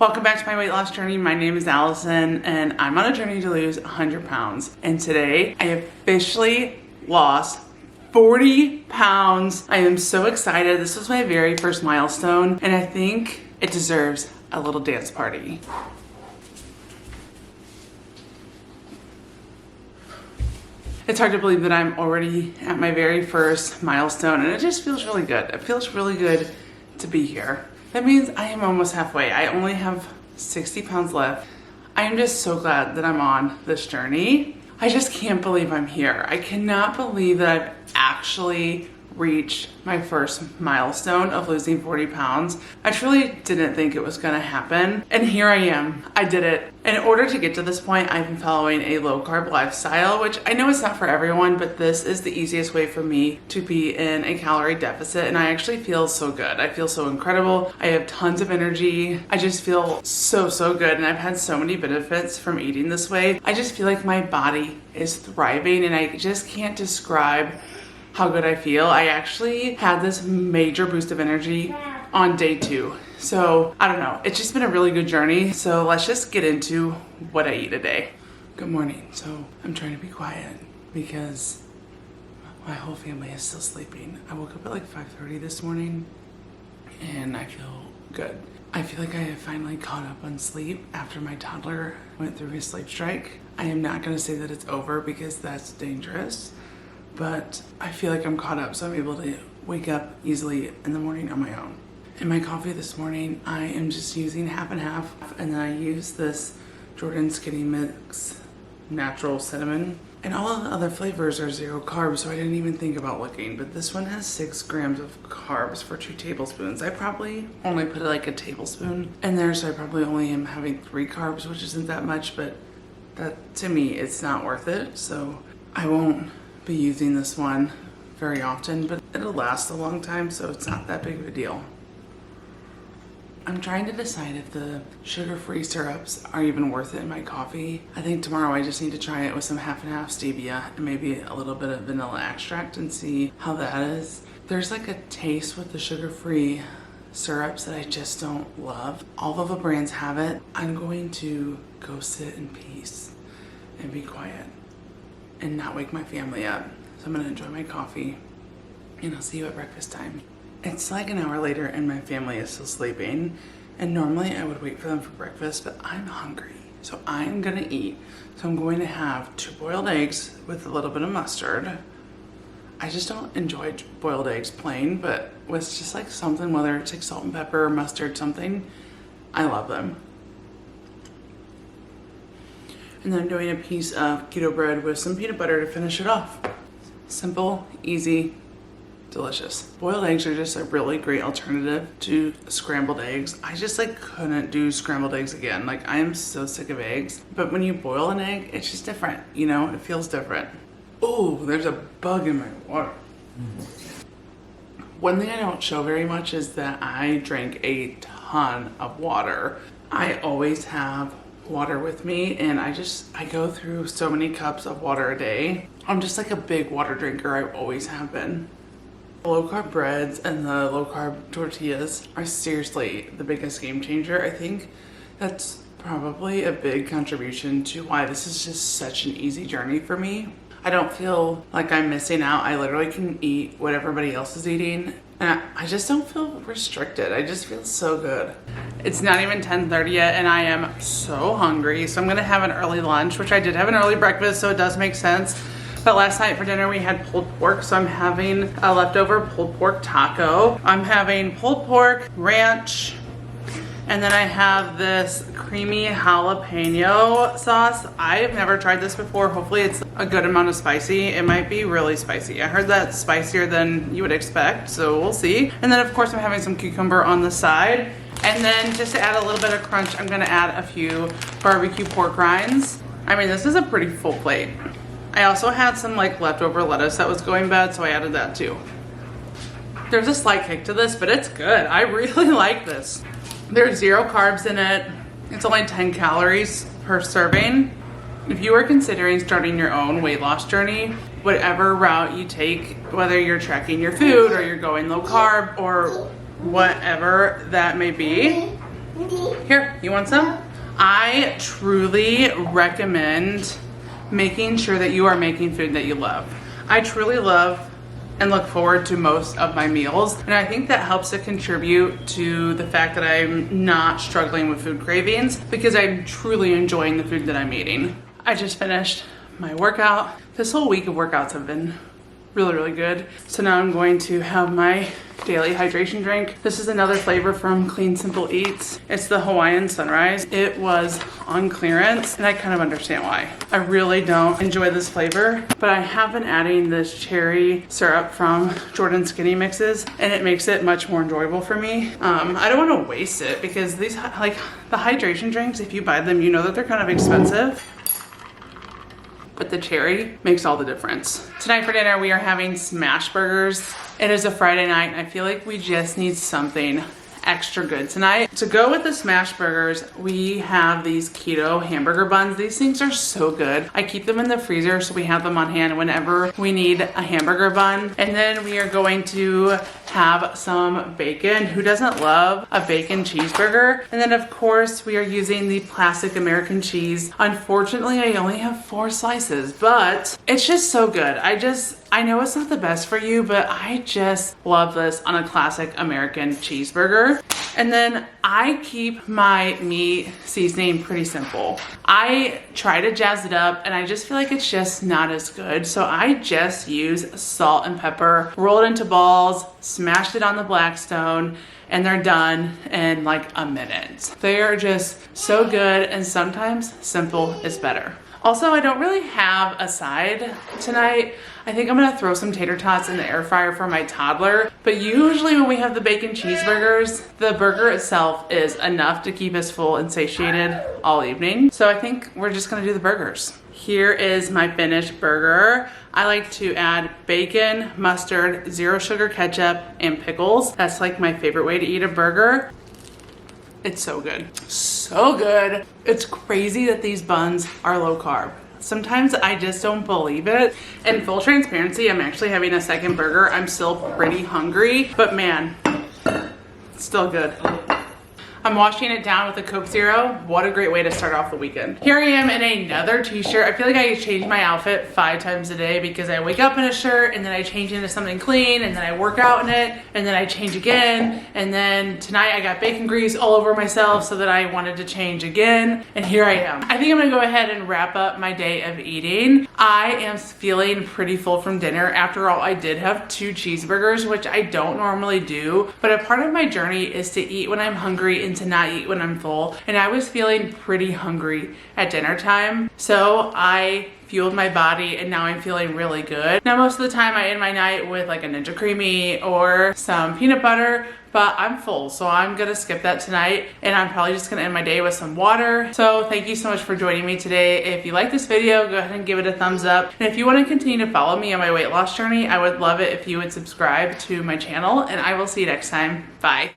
Welcome back to my weight loss journey. My name is Allison and I'm on a journey to lose 100 pounds. And today I officially lost 40 pounds. I am so excited. This was my very first milestone and I think it deserves a little dance party. It's hard to believe that I'm already at my very first milestone and it just feels really good. It feels really good to be here. That means I am almost halfway. I only have 60 pounds left. I am just so glad that I'm on this journey. I just can't believe I'm here. I cannot believe that I've actually reached my first milestone of losing 40 pounds. I truly didn't think it was gonna happen. And here I am, I did it. In order to get to this point, I've been following a low carb lifestyle, which I know it's not for everyone, but this is the easiest way for me to be in a calorie deficit. And I actually feel so good. I feel so incredible. I have tons of energy. I just feel so good. And I've had so many benefits from eating this way. I just feel like my body is thriving and I just can't describe how good I feel. I actually had this major boost of energy on day 2. So I don't know, it's just been a really good journey. So let's just get into what I eat today. Good morning. So I'm trying to be quiet because my whole family is still sleeping. I woke up at like 5:30 this morning and I feel good. I feel like I have finally caught up on sleep after my toddler went through his sleep strike. I am not gonna say that it's over because that's dangerous, but I feel like I'm caught up, so I'm able to wake up easily in the morning on my own. In my coffee this morning, I am just using half and half, and then I use this Jordan Skinny Mix Natural Cinnamon. And all of the other flavors are 0 carbs, so I didn't even think about looking, but this one has 6 grams of carbs for 2 tablespoons. I probably only put like a tablespoon in there, so I probably only am having 3 carbs, which isn't that much, but that to me, it's not worth it, so I won't be using this one very often, but it'll last a long time, so it's not that big of a deal. I'm trying to decide if the sugar-free syrups are even worth it in my coffee. I think tomorrow I just need to try it with some half and half stevia and maybe a little bit of vanilla extract and see how that is. There's like a taste with the sugar-free syrups that I just don't love. All of the brands have it. I'm going to go sit in peace and be quiet and not wake my family up. So I'm gonna enjoy my coffee and I'll see you at breakfast time. It's like an hour later and my family is still sleeping. And normally I would wait for them for breakfast, but I'm hungry. So I'm gonna eat. So I'm going to have 2 boiled eggs with a little bit of mustard. I just don't enjoy boiled eggs plain, but with just like something, whether it's like salt and pepper or mustard, something, I love them. And then I'm doing a piece of keto bread with some peanut butter to finish it off. Simple, easy, delicious. Boiled eggs are just a really great alternative to scrambled eggs. I just like couldn't do scrambled eggs again. Like I am so sick of eggs. But when you boil an egg, it's just different. You know, it feels different. Oh, there's a bug in my water. One thing I don't show very much is that I drink a ton of water. I always have water with me and I go through so many cups of water a day. I'm just like a big water drinker. I always have been. The low carb breads and the low carb tortillas are seriously the biggest game changer. I think that's probably a big contribution to why this is just such an easy journey for me. I don't feel like I'm missing out. I literally can eat what everybody else is eating. And I just don't feel restricted. I just feel so good. It's not even 10:30 yet and I am so hungry. So I'm gonna have an early lunch, which I did have an early breakfast, so it does make sense. But last night for dinner we had pulled pork, so I'm having a leftover pulled pork taco. I'm having pulled pork, ranch, and then I have this creamy jalapeno sauce. I've never tried this before. Hopefully it's a good amount of spicy. It might be really spicy. I heard that's spicier than you would expect, so we'll see. And then of course I'm having some cucumber on the side. And then just to add a little bit of crunch, I'm gonna add a few barbecue pork rinds. I mean, this is a pretty full plate. I also had some like leftover lettuce that was going bad, so I added that too. There's a slight kick to this, but it's good. I really like this. There's 0 carbs in it. It's only 10 calories per serving. If you are considering starting your own weight loss journey, whatever route you take, whether you're tracking your food or you're going low carb or whatever that may be, Here, you want some? I truly recommend making sure that you are making food that you love. I truly love and look forward to most of my meals, and I think that helps to contribute to the fact that I'm not struggling with food cravings because I'm truly enjoying the food that I'm eating. I just finished my workout. This whole week of workouts have been really good. So now I'm going to have my daily hydration drink. This is another flavor from Clean Simple Eats. It's the Hawaiian Sunrise. It was on clearance and I kind of understand why. I really don't enjoy this flavor, but I have been adding this cherry syrup from Jordan Skinny Mixes and it makes it much more enjoyable for me. I don't want to waste it because these, like the hydration drinks, if you buy them, you know that they're kind of expensive. But the cherry makes all the difference. Tonight for dinner, we are having smash burgers. It is a Friday night, and I feel like we just need something extra good tonight. To go with the smash burgers, we have these keto hamburger buns. These things are so good. I keep them in the freezer so we have them on hand whenever we need a hamburger bun. And then we are going to have some bacon. Who doesn't love a bacon cheeseburger? And then of course we are using the classic American cheese. Unfortunately, I only have 4 slices, but it's just so good. I know it's not the best for you, but I just love this on a classic American cheeseburger. And then I keep my meat seasoning pretty simple. I try to jazz it up and I just feel like it's just not as good. So I just use salt and pepper, roll it into balls, smashed it on the Blackstone, and they're done in like a minute. They are just so good, and sometimes simple is better. Also, I don't really have a side tonight. I think I'm gonna throw some tater tots in the air fryer for my toddler. But usually when we have the bacon cheeseburgers, the burger itself is enough to keep us full and satiated all evening. So I think we're just gonna do the burgers. Here is my finished burger. I like to add bacon, mustard, 0 sugar ketchup, and pickles. That's like my favorite way to eat a burger. It's so good. So good. It's crazy that these buns are low carb. Sometimes I just don't believe it. In full transparency, I'm actually having a second burger. I'm still pretty hungry, but man, it's still good. I'm washing it down with a Coke Zero. What a great way to start off the weekend. Here I am in another t-shirt. I feel like I change my outfit 5 times a day because I wake up in a shirt and then I change into something clean and then I work out in it and then I change again. And then tonight I got bacon grease all over myself so that I wanted to change again. And here I am. I think I'm gonna go ahead and wrap up my day of eating. I am feeling pretty full from dinner. After all, I did have 2 cheeseburgers, which I don't normally do, but a part of my journey is to eat when I'm hungry and to not eat when I'm full. And I was feeling pretty hungry at dinner time. So I fueled my body and now I'm feeling really good. Now most of the time I end my night with like a Ninja Creamy or some peanut butter, but I'm full, so I'm gonna skip that tonight and I'm probably just gonna end my day with some water. So thank you so much for joining me today. If you like this video, go ahead and give it a thumbs up. And if you wanna continue to follow me on my weight loss journey, I would love it if you would subscribe to my channel, and I will see you next time. Bye.